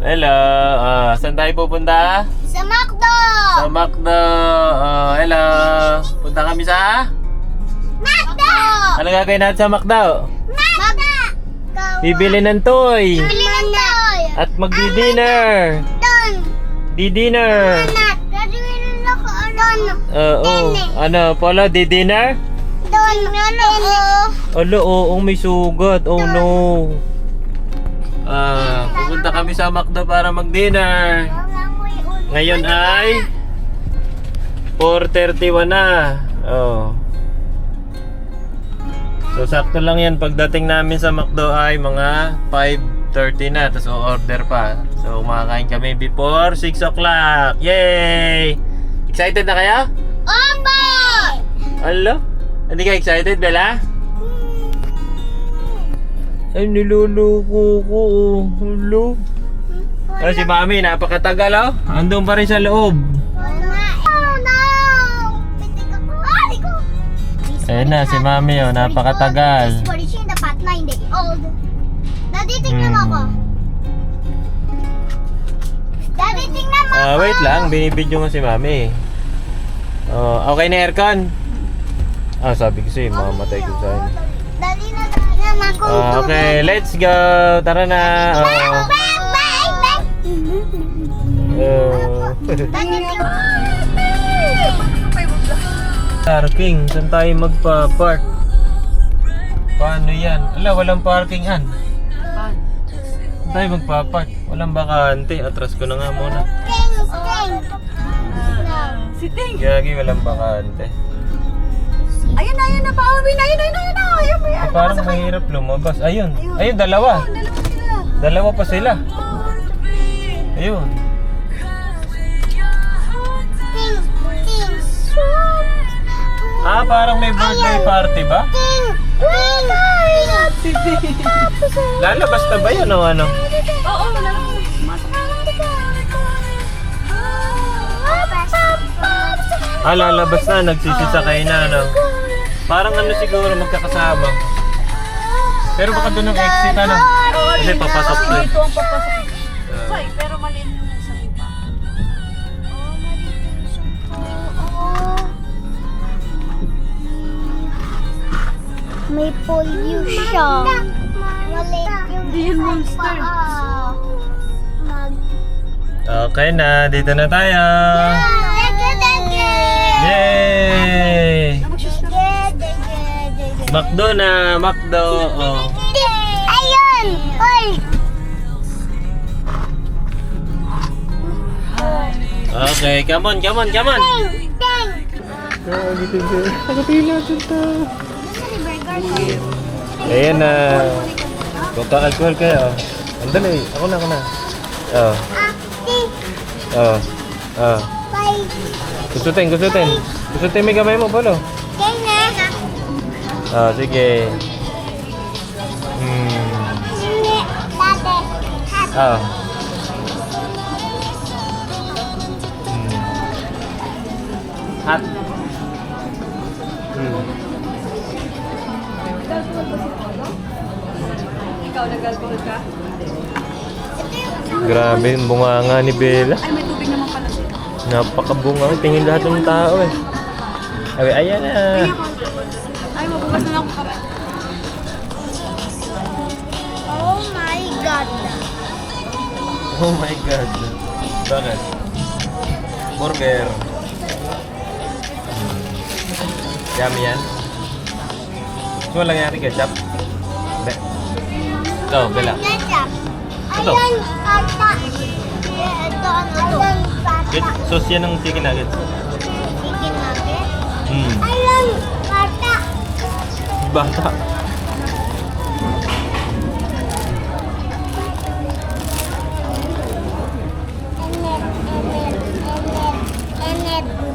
Hello. Saan tayo pupunta? Sa McDo! Sa McDo. Hello. Punta kami sa? McDo! Ano gagawin natin sa McDo? McDo! Bibili ng toy. Bili ng toy! At magdi-dinner. Doon! Di-dinner. Anak! Gagawin ako doon! Oo. Ano, Polo, di-dinner? Doon! Oo! Alo, oo, may sugat. Oh no. Pupunta kami sa McDo para mag-dinner. Ngayon ay 4:31 na. Oh. So sakto lang yan, pagdating namin sa McDo ay mga 5:30 na. Tapos o-order pa. So makakain kami before 6 o'clock. Yay! Excited na kaya? Opo! Alo? Hindi ka excited, Bella? Ay, niluluko ko. Hello? Si Mami, napakatagal oh. Andun pa rin sa loob. Oh no! Pitik ako! Ay ko! Ayun na, si Mami oh, napakatagal. This is the past 9 days old. Daddy, tingnan mo ako. Daddy, tingnan mo ako. Wait lang, binibidyo nga si Mami. Okay na aircon? Sabi ko sa'yo, mamamatay ko sa'yo. Daddy na tingnan ako. Okay, let's go. Tara na. Parking, saan tayo magpa-park? Paano yan? Ala, walang parking an. Saan tayo magpa-park? Walang bakante. Atras ko na nga muna. Sitting. Gagi, walang bakante. Ayun na, pauwi na, ayun na. Parang mahirap lumabas. Ayun, dalawa. Dalawa pa sila. Ayun. Parang may birthday party ba? Lalabas na ba yun o ano? Oo, Lalabas na, nagsisisakay na ano. Parang ano siguro magkakasama. Pero baka doon ang exit ano. Kasi papasok doon. Ito ang papasok. Ay, pero maliit yung sa iba. May pollution. Maliit yung Hindi yun monster. Okay na, dito na tayo. Yay! McDo na, McDo. Oh. Ayun! Oy! Okay, come on. Dang! Nakapila dito. Ayan na. Kung ka-alcohol kayo. Andali, ako na. Kusutin. Kusutin may gamay mo, Polo. Sige. Hot. Ikaw nag-alcohol ka? Grabe yung bunganga ni Bella. Ay, may tubig naman pala siya. Napakabunga. Tingin lahat ng tao eh. Ayan na. Ay, mabukas na lang ako kape. Oh my God! Oh my God. Bakit? Burger. Yummy yan. So, walang nangyari ketchup? Hindi. Ito, Bella. Ketchup! Ito. Ayan, pata! Ito, Ayan, pata! Sauce yan ng chicken nuggets. Chicken nugget? Hmm. Ayan, pata! Bata.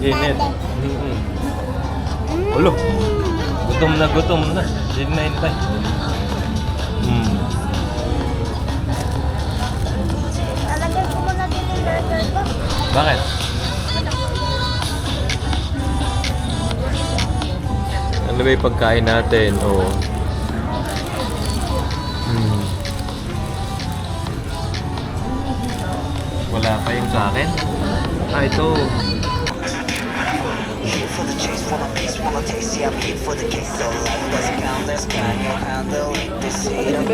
Init. Ulo. Gutom na. Hindi na hintay. Talagay ko muna din yung burger ko. Bakit? Ano ba yung pagkain natin? Oo. sa akin? Ah, ito. Here for the chase, wanna piece, wanna taste. Yeah, I'm here for the case. So life does count, there's can you handle it? This is your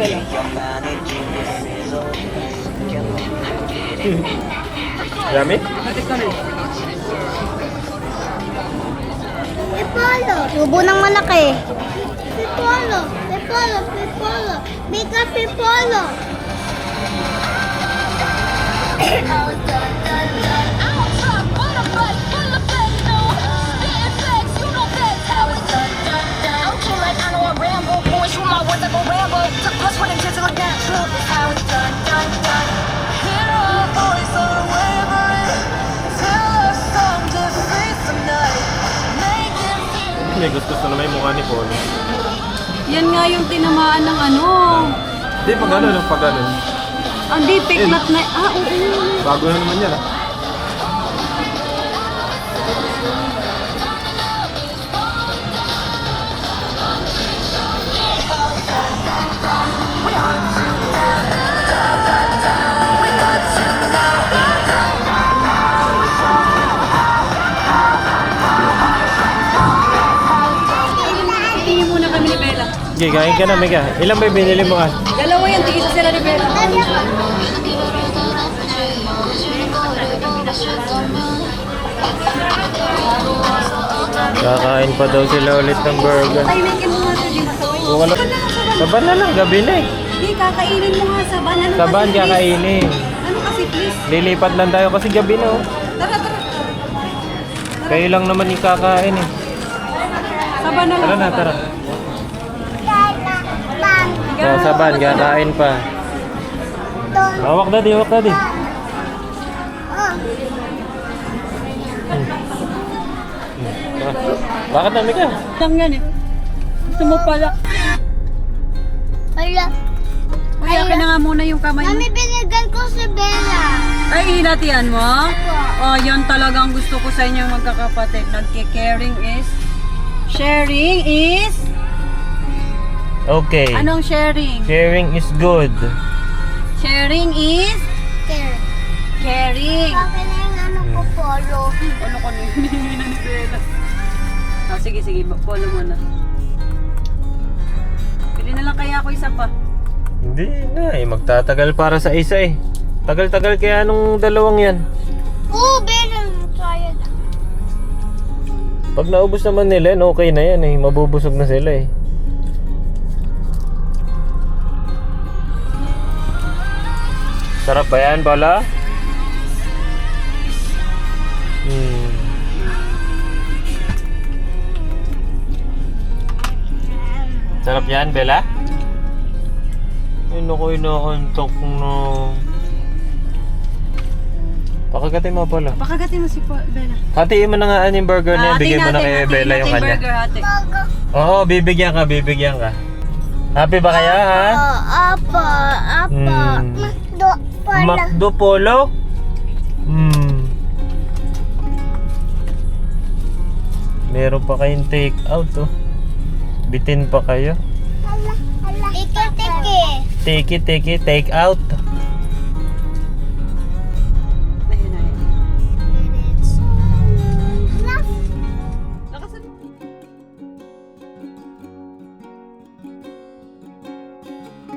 managing this is all. Yummy? Pipolo. Tubo ng malaki. Pipolo. Pipolo. Pipolo. Bika Pipolo. May gusto na may mukha ni Paul. Yan nga yung tinamaan ng ano. Hindi, pag ano, pag ano. Hindi, piklat na. Oo. Bago na naman yan, ah. Tingin muna kami ni Bella. Okay, kain ka na, Mega. Ilan ba yung binili mo, ah? Dalawa yan, tingin sa sila ni Bella. Kakain pa daw sila ulit ng burger. Tahimikin mo nga ito, di masaway. Kung ano, saban na lang, gabi na eh. Hindi, kakainin mo nga saban. Ano Saban kasi, please? kakainin. Ano kasi, please? Lilipat lang tayo kasi gabi na, oh. Tara, tara. Kayo lang naman yung kakain, eh. Saban na lang. Tara na, saban. tara. Bang. So, saban, kakain pa. Don. Hawak daddy, hawak daddy. Oh. Ah, bakit na, Mega? Lang yan eh. Gusto mo pala. Hala. Uy, akin na nga muna yung kamay mo. Mami, binigyan ko si Bella. Ay, hinatian mo? Oh, yun talagang gusto ko sa inyo magkakapatid. Nagke-caring is... Sharing is... Okay. Anong sharing? Sharing is good. Sharing is... Care. Caring. Bakit na yung ano ko, polo? Ano ko na yun? Hindi na ni Bella. Oh, sige, sige. Follow mo na. Pili na lang kaya ako isa pa. Hindi na eh, magtatagal para sa isa eh. Tagal-tagal kaya nung dalawang yan. Oo, Bella. Try it. Pag naubos naman nila yan, okay na yan eh. Mabubusog na sila eh. Sarap ba yan, Paula? Sarap yan, Bella? Ay, naku, inaantok na. Pakagatin mo, Paula. Pakagatin mo si Bella. Hatiin mo na nga yung burger na yan. Bigyan mo na kay Bella yung kanya. Burger, hati. Bago. Oo, bibigyan ka, bibigyan ka. Happy ba kaya, ha? Apa. Makdo pala. Macdo Polo? Meron pa kayong take out, oh. Bitin pa kayo. Hala. Tiki-tiki. Take out.